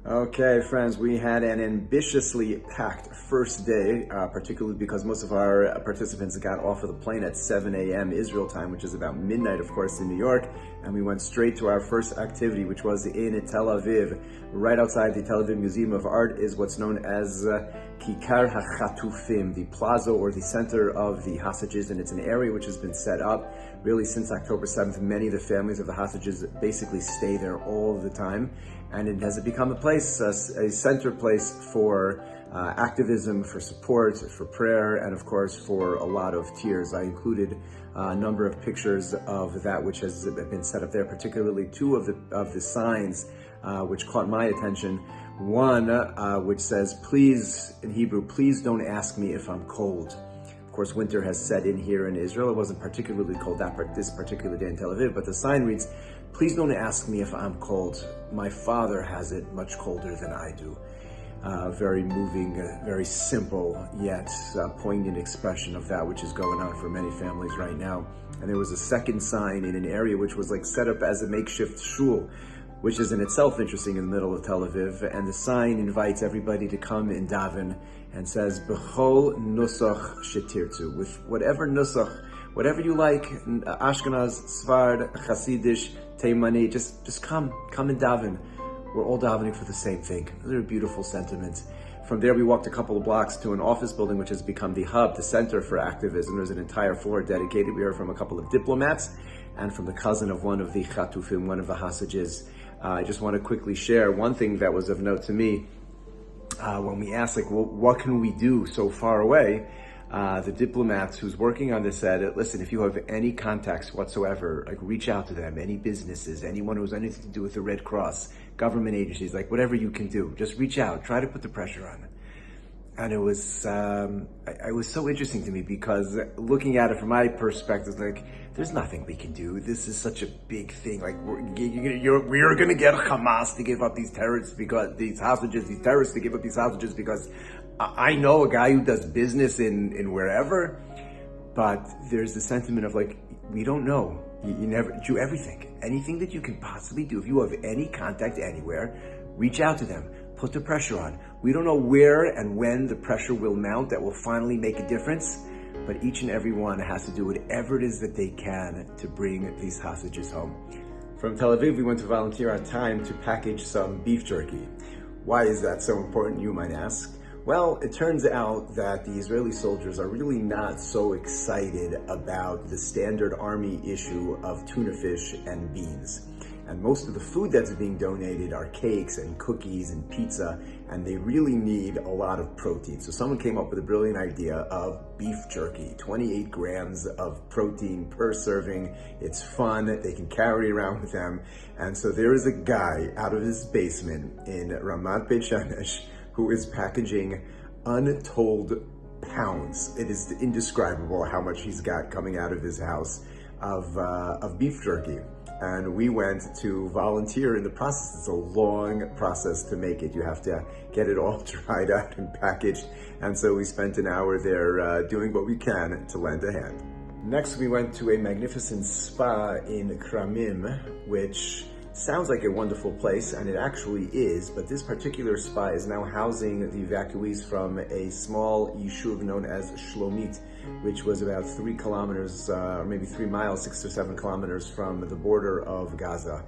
Okay, friends, we had an ambitiously packed first day, particularly because most of our participants got off of the plane at 7 a.m. Israel time, which is about midnight, of course, in New York, and we went straight to our first activity, which was in Tel Aviv. Right outside the Tel Aviv Museum of Art is what's known as Kikar HaChatufim, the plaza or the center of the hostages, and it's an area which has been set up really since October 7th. Many of the families of the hostages basically stay there all the time, and it has become a place, a center place for activism, for support, for prayer, and of course for a lot of tears. I included a number of pictures of that which has been set up there, particularly two of the signs which caught my attention. One which says, please, in Hebrew, please don't ask me if I'm cold. Of course, winter has set in here in Israel. It wasn't particularly cold this particular day in Tel Aviv, but the sign reads, please don't ask me if I'm cold. My father has it much colder than I do. Very moving, very simple, yet poignant expression of that which is going on for many families right now. And there was a second sign in an area which was like set up as a makeshift shul, which is in itself interesting in the middle of Tel Aviv. And the sign invites everybody to come and daven and says, B'chol nusach shetirtu, with whatever nusach, whatever you like, Ashkenaz, Sfard, Hasidish, Teimani, just come and daven. We're all davening for the same thing. Those are beautiful sentiments. From there, we walked a couple of blocks to an office building, which has become the hub, the center for activism. There's an entire floor dedicated. We heard from a couple of diplomats and from the cousin of one of the Chatufim, one of the hostages. I just want to quickly share one thing that was of note to me. When we asked, well, what can we do so far away? The diplomats who's working on this said, listen, if you have any contacts whatsoever, reach out to them, any businesses, anyone who has anything to do with the Red Cross, government agencies, whatever you can do, just reach out, try to put the pressure on. And it was so interesting to me because looking at it from my perspective, there's nothing we can do. This is such a big thing. We're going to get Hamas to give up these terrorists because these terrorists to give up these hostages because I know a guy who does business in wherever, but there's the sentiment of we don't know. You never do everything. Anything that you can possibly do. If you have any contact anywhere, reach out to them. Put the pressure on. We don't know where and when the pressure will mount that will finally make a difference, but each and every one has to do whatever it is that they can to bring these hostages home. From Tel Aviv, we went to volunteer our time to package some beef jerky. Why is that so important, you might ask? Well, it turns out that the Israeli soldiers are really not so excited about the standard army issue of tuna fish and beans. And most of the food that's being donated are cakes and cookies and pizza, and they really need a lot of protein. So someone came up with a brilliant idea of beef jerky, 28 grams of protein per serving. It's fun, they can carry it around with them. And so there is a guy out of his basement in Ramat Beit Shemesh who is packaging untold pounds. It is indescribable how much he's got coming out of his house of beef jerky. And we went to volunteer in the process. It's a long process to make it. You have to get it all dried out and packaged. And so we spent an hour there doing what we can to lend a hand. Next, we went to a magnificent spa in Kramim, which sounds like a wonderful place, and it actually is, but this particular spa is now housing the evacuees from a small yishuv known as Shlomit, which was about 3 kilometers, or maybe 3 miles, 6 or 7 kilometers from the border of Gaza.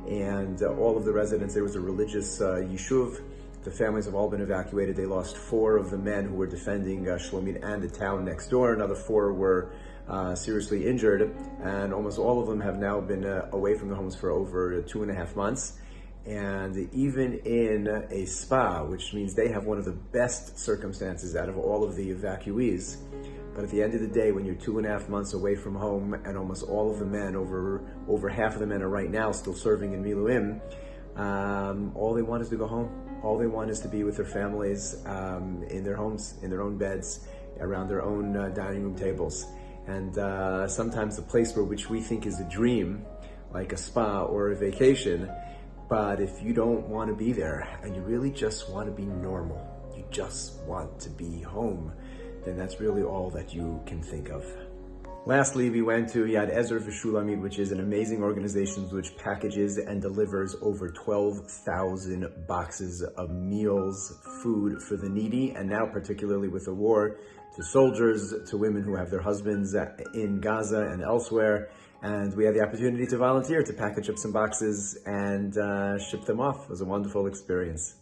And all of the residents, there was a religious yishuv. The families have all been evacuated. They lost 4 of the men who were defending Shlomit and the town next door. Another 4 were seriously injured, and almost all of them have now been away from the homes for over 2.5 months. And even in a spa, which means they have one of the best circumstances out of all of the evacuees, but at the end of the day, when you're 2.5 months away from home, and almost all of the men, over half of the men are right now still serving in Miluim, all they want is to go home. All they want is to be with their families, in their homes, in their own beds, around their own dining room tables. And sometimes the place which we think is a dream, like a spa or a vacation, but if you don't want to be there and you really just want to be normal, you just want to be home, then that's really all that you can think of. Lastly, we went to Yad Ezra for Shulamit, which is an amazing organization which packages and delivers over 12,000 boxes of meals, food for the needy, and now particularly with the war, to soldiers, to women who have their husbands in Gaza and elsewhere. And we had the opportunity to volunteer to package up some boxes and ship them off. It was a wonderful experience.